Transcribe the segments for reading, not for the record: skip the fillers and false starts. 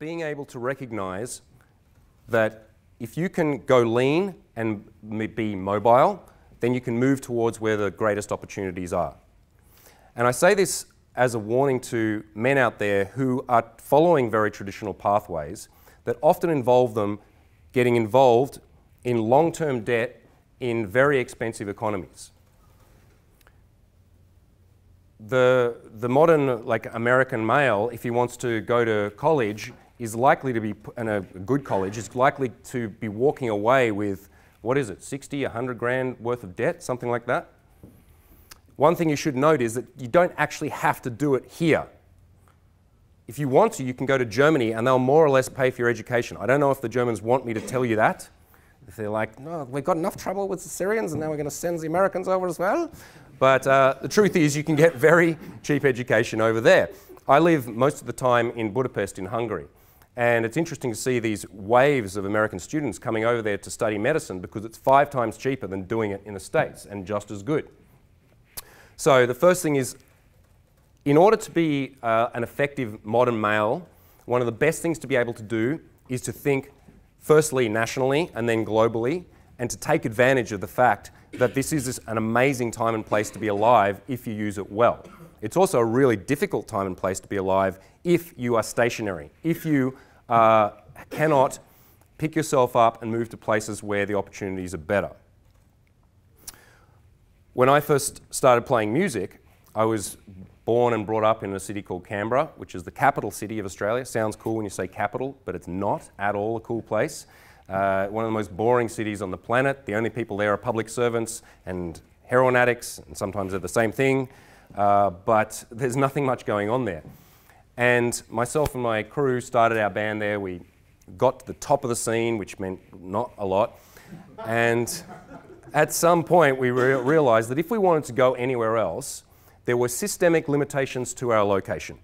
being able to recognize that if you can go lean and be mobile, then you can move towards where the greatest opportunities are. And I say this as a warning to men out there who are following very traditional pathways that often involve them getting involved in long-term debt in very expensive economies. The modern, like, American male, if he wants to go to college, is likely to be, and a good college, is likely to be walking away with, what is it, 60, 100 grand worth of debt, something like that. One thing you should note is that you don't actually have to do it here. If you want to, you can go to Germany and they'll more or less pay for your education. I don't know if the Germans want me to tell you that. If they're like, no, we've got enough trouble with the Syrians and now we're going to send the Americans over as well. But the truth is you can get very cheap education over there. I live most of the time in Budapest in Hungary. And it's interesting to see these waves of American students coming over there to study medicine because it's 5 times cheaper than doing it in the States and just as good. So the first thing is, in order to be an effective modern male, one of the best things to be able to do is to think firstly nationally and then globally, and to take advantage of the fact that this is an amazing time and place to be alive if you use it well. It's also a really difficult time and place to be alive if you are stationary, if you cannot pick yourself up and move to places where the opportunities are better. When I first started playing music, I was born and brought up in a city called Canberra, which is the capital city of Australia. Sounds cool when you say capital, but it's not at all a cool place. One of the most boring cities on the planet. The only people there are public servants and heroin addicts, and sometimes they're the same thing. But there's nothing much going on there. And myself and my crew started our band there. We got to the top of the scene, which meant not a lot. And at some point, we realized that if we wanted to go anywhere else, there were systemic limitations to our location.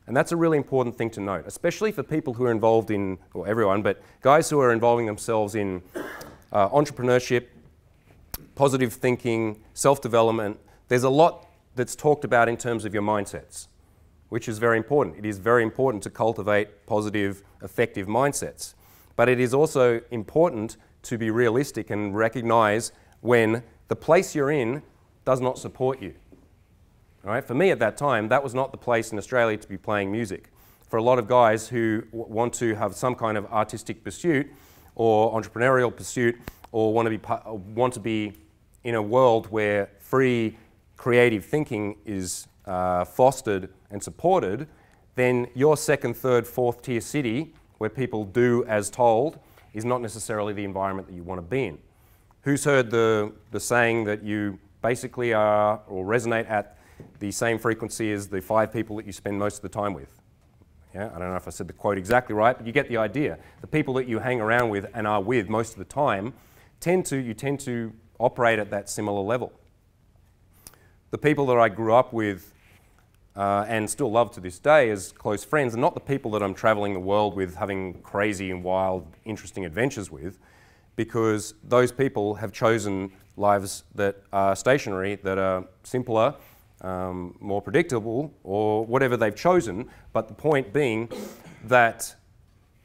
And that's a really important thing to note, especially for people who are involved in, or everyone, but guys who are involving themselves in entrepreneurship, positive thinking, self-development. There's a lot that's talked about in terms of your mindsets, which is very important. It is very important to cultivate positive, effective mindsets. But it is also important to be realistic and recognize when the place you're in does not support you. All right? For me at that time, that was not the place in Australia to be playing music. For a lot of guys who want to have some kind of artistic pursuit or entrepreneurial pursuit or want to be in a world where free, creative thinking is fostered and supported, then your second, third, fourth tier city where people do as told is not necessarily the environment that you want to be in. Who's heard the saying that you basically are or resonate at the same frequency as the 5 people that you spend most of the time with? Yeah, I don't know if I said the quote exactly right, but you get the idea. The people that you hang around with and are with most of the time you tend to operate at that similar level. The people that I grew up with and still love to this day as close friends are not the people that I'm traveling the world with, having crazy and wild, interesting adventures with, because those people have chosen lives that are stationary, that are simpler, more predictable, or whatever they've chosen. But the point being that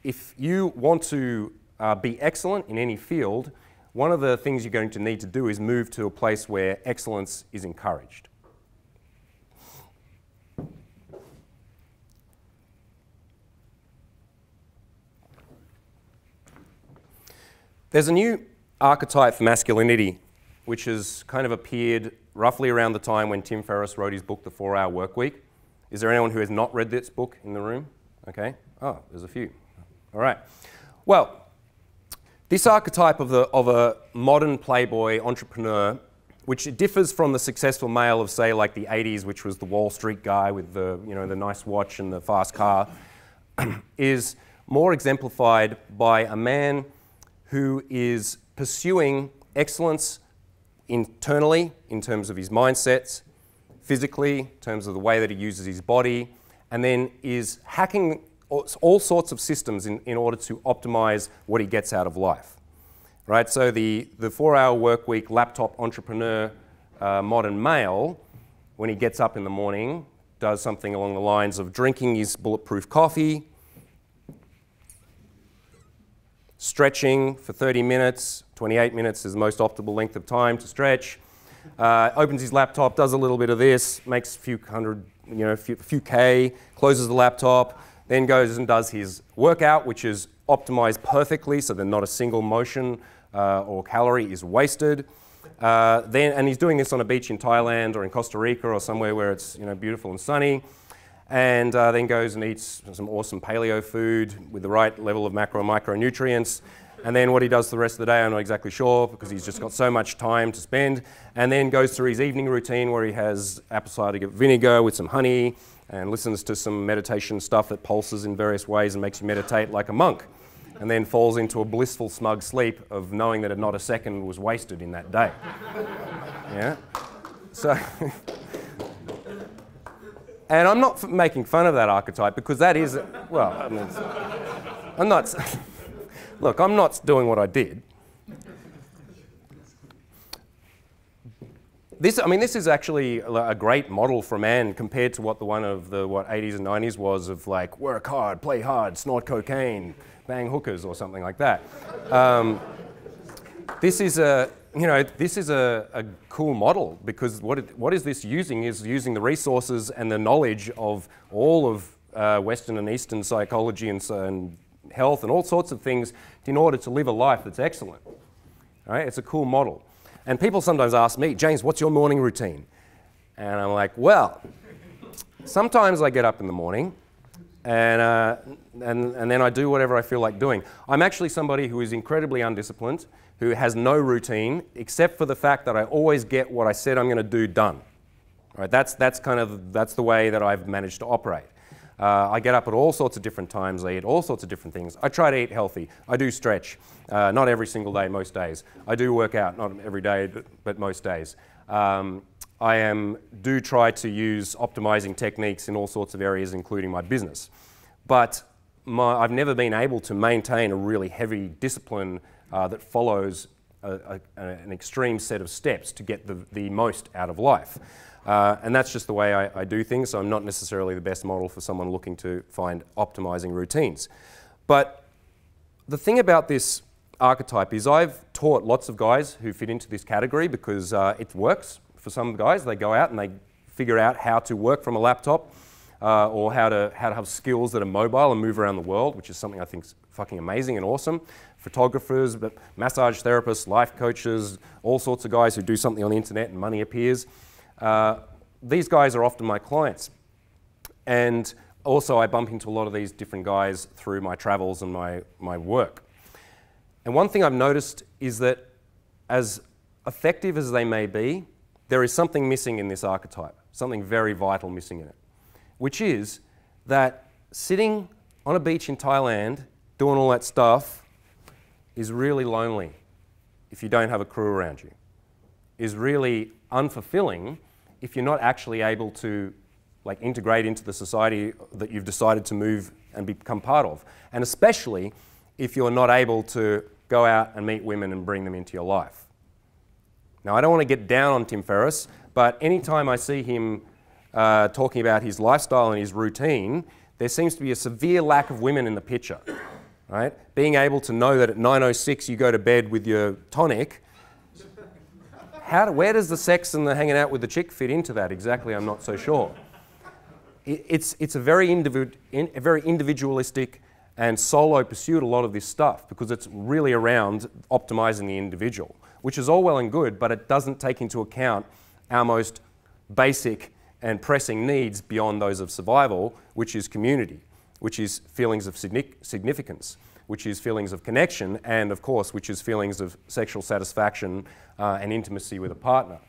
if you want to be excellent in any field, one of the things you're going to need to do is move to a place where excellence is encouraged. There's a new archetype for masculinity which has kind of appeared roughly around the time when Tim Ferriss wrote his book, The 4-Hour Workweek. Is there anyone who has not read this book in the room? Okay. Oh, there's a few. All right. Well, this archetype of a modern playboy entrepreneur, which differs from the successful male of, say, like the 80s, which was the Wall Street guy with the, the nice watch and the fast car, is more exemplified by a man who is pursuing excellence internally in terms of his mindsets, physically in terms of the way that he uses his body, and then is hacking all sorts of systems in order to optimize what he gets out of life. Right? So the 4-hour workweek laptop entrepreneur modern male, when he gets up in the morning, does something along the lines of drinking his bulletproof coffee, stretching for 30 minutes, 28 minutes is the most optimal length of time to stretch. Opens his laptop, does a little bit of this, makes a few hundred, a few K, closes the laptop, then goes and does his workout, which is optimized perfectly so that not a single motion or calorie is wasted. And he's doing this on a beach in Thailand or in Costa Rica or somewhere where it's beautiful and sunny. And then goes and eats some awesome paleo food with the right level of macro and micronutrients. And then what he does the rest of the day, I'm not exactly sure because he's just got so much time to spend. And then goes through his evening routine where he has apple cider vinegar with some honey and listens to some meditation stuff that pulses in various ways and makes you meditate like a monk. And then falls into a blissful, smug sleep of knowing that not a second was wasted in that day. Yeah? So, and I'm not making fun of that archetype because that is, well, I mean, I'm not, look, I'm not doing what I did. This is actually a great model for a man compared to what the one of the 80s and 90s was of like work hard, play hard, snort cocaine, bang hookers or something like that. This is a cool model because what is this using is using the resources and the knowledge of all of Western and Eastern psychology and health and all sorts of things in order to live a life that's excellent. Right? It's a cool model. And people sometimes ask me, James, what's your morning routine? And I'm like, well, sometimes I get up in the morning and then I do whatever I feel like doing. I'm actually somebody who is incredibly undisciplined, who has no routine, except for the fact that I always get what I said I'm going to do done. Right? That's the way that I've managed to operate. I get up at all sorts of different times. I eat all sorts of different things. I try to eat healthy. I do stretch. Not every single day, most days. I do work out, not every day, but most days. I do try to use optimizing techniques in all sorts of areas, including my business. But I've never been able to maintain a really heavy discipline that follows an extreme set of steps to get the most out of life. And that's just the way I do things, so I'm not necessarily the best model for someone looking to find optimizing routines. But the thing about this archetype is I've taught lots of guys who fit into this category because it works for some guys. They go out and they figure out how to work from a laptop or how to have skills that are mobile and move around the world, which is something I think is fucking amazing and awesome. Photographers, but massage therapists, life coaches, all sorts of guys who do something on the internet and money appears. These guys are often my clients. And also I bump into a lot of these different guys through my travels and my work. And one thing I've noticed is that as effective as they may be, there is something missing in this archetype, something very vital missing in it, which is that sitting on a beach in Thailand doing all that stuff is really lonely if you don't have a crew around you, is really unfulfilling if you're not actually able to integrate into the society that you've decided to move and become part of. And especially if you're not able to go out and meet women and bring them into your life. Now, I don't want to get down on Tim Ferriss, but anytime I see him talking about his lifestyle and his routine, there seems to be a severe lack of women in the picture. Right? Being able to know that at 9:06 you go to bed with your tonic, where does the sex and the hanging out with the chick fit into that exactly? I'm not so sure. It's a very individualistic and solo pursuit, a lot of this stuff, because it's really around optimizing the individual, which is all well and good, but it doesn't take into account our most basic and pressing needs beyond those of survival, which is community, which is feelings of significance, which is feelings of connection, and of course, which is feelings of sexual satisfaction and intimacy with a partner.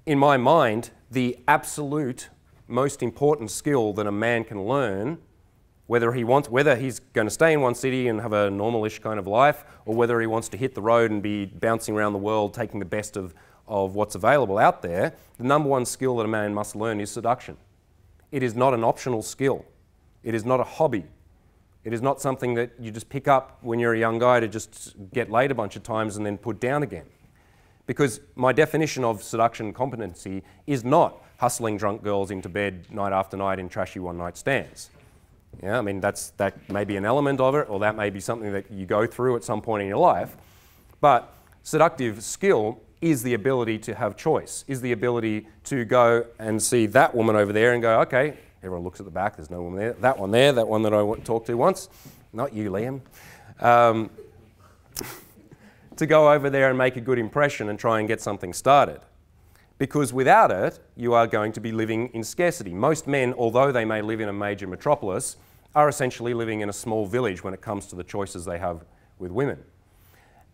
In my mind, the absolute most important skill that a man can learn, whether he's going to stay in one city and have a normal-ish kind of life, or whether he wants to hit the road and be bouncing around the world, taking the best of what's available out there, the number one skill that a man must learn is seduction. It is not an optional skill. It is not a hobby. It is not something that you just pick up when you're a young guy to just get laid a bunch of times and then put down again. Because my definition of seduction competency is not hustling drunk girls into bed night after night in trashy one-night stands. Yeah, I mean, that may be an element of it, or that may be something that you go through at some point in your life. But seductive skill is the ability to have choice, is the ability to go and see that woman over there and go, okay, everyone looks at the back, there's no woman there, that one that I talked to once, not you, Liam. To go over there and make a good impression and try and get something started. Because without it, you are going to be living in scarcity. Most men, although they may live in a major metropolis, are essentially living in a small village when it comes to the choices they have with women.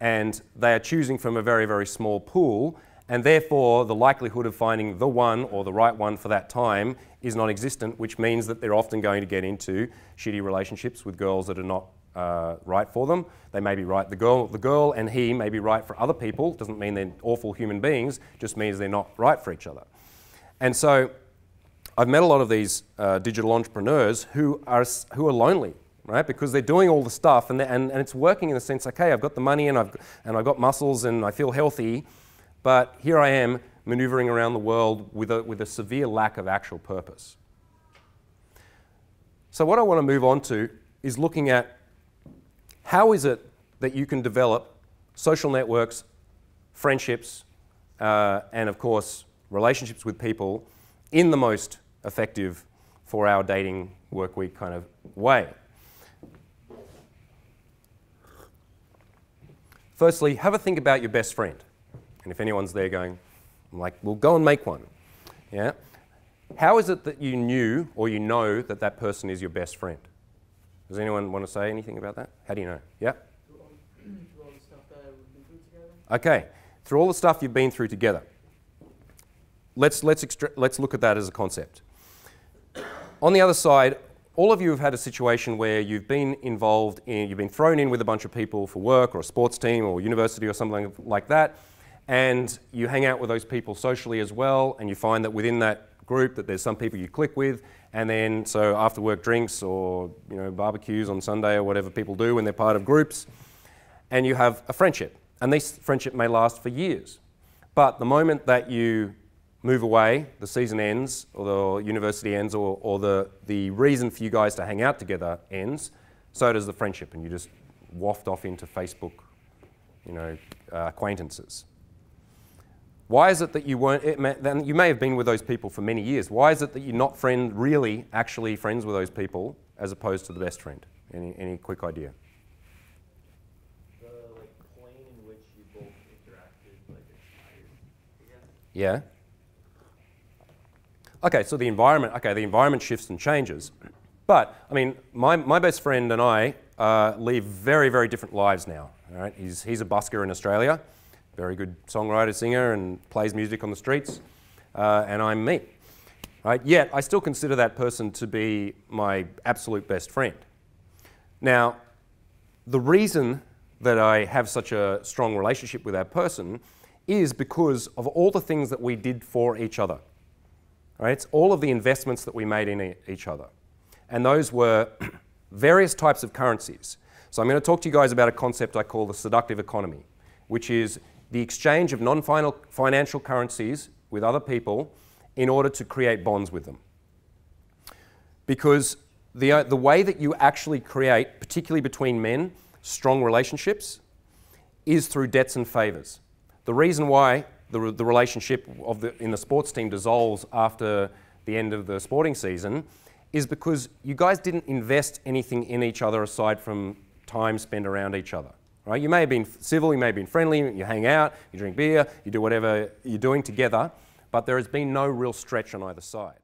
And they are choosing from a very, very small pool, and therefore the likelihood of finding the one or the right one for that time is non-existent, which means that they're often going to get into shitty relationships with girls that are not right for them. They may be right, the girl and he may be right for other people. Doesn't mean they're awful human beings, just means they're not right for each other. And so I've met a lot of these digital entrepreneurs who are lonely, right? Because they're doing all the stuff and it's working in the sense, okay, I've got the money and I've got muscles and I feel healthy, but here I am maneuvering around the world with a severe lack of actual purpose. So what I want to move on to is looking at how is it that you can develop social networks, friendships, and of course relationships with people in the most effective 4-hour dating work week kind of way. Firstly, have a think about your best friend. And if anyone's there going, I'm like, well, go and make one. Yeah? How is it that you knew or you know that that person is your best friend? Does anyone want to say anything about that? How do you know? Yeah? Through all the stuff that we've been through together. Okay. Through all the stuff you've been through together. Let's look at that as a concept. On the other side, all of you have had a situation where you've been involved in, you've been thrown in with a bunch of people for work or a sports team or university or something like that, and you hang out with those people socially as well, and you find that within that group that there's some people you click with, and then so after work drinks or barbecues on Sunday or whatever people do when they're part of groups, and you have a friendship. And this friendship may last for years. But the moment that you move away, the season ends, or the university ends, or the reason for you guys to hang out together ends, so does the friendship, and you just waft off into Facebook, acquaintances. Why is it that you weren't, then you may have been with those people for many years. Why is it that you're not actually friends with those people, as opposed to the best friend? Any quick idea? The plane in which you both interacted expired, I guess. Yeah. Okay, so the environment shifts and changes. But, I mean, my best friend and I live very, very different lives now. All right? He's a busker in Australia, very good songwriter, singer, and plays music on the streets, and I'm me. Right? Yet, I still consider that person to be my absolute best friend. Now, the reason that I have such a strong relationship with that person is because of all the things that we did for each other. Right? It's all of the investments that we made in each other. And those were various types of currencies. So I'm going to talk to you guys about a concept I call the Seductive Economy, which is the exchange of non-financial currencies with other people in order to create bonds with them. Because the way that you actually create, particularly between men, strong relationships is through debts and favours. The reason why the relationship in the sports team dissolves after the end of the sporting season is because you guys didn't invest anything in each other aside from time spent around each other. Right? You may have been civil, you may have been friendly, you hang out, you drink beer, you do whatever you're doing together, but there has been no real stretch on either side.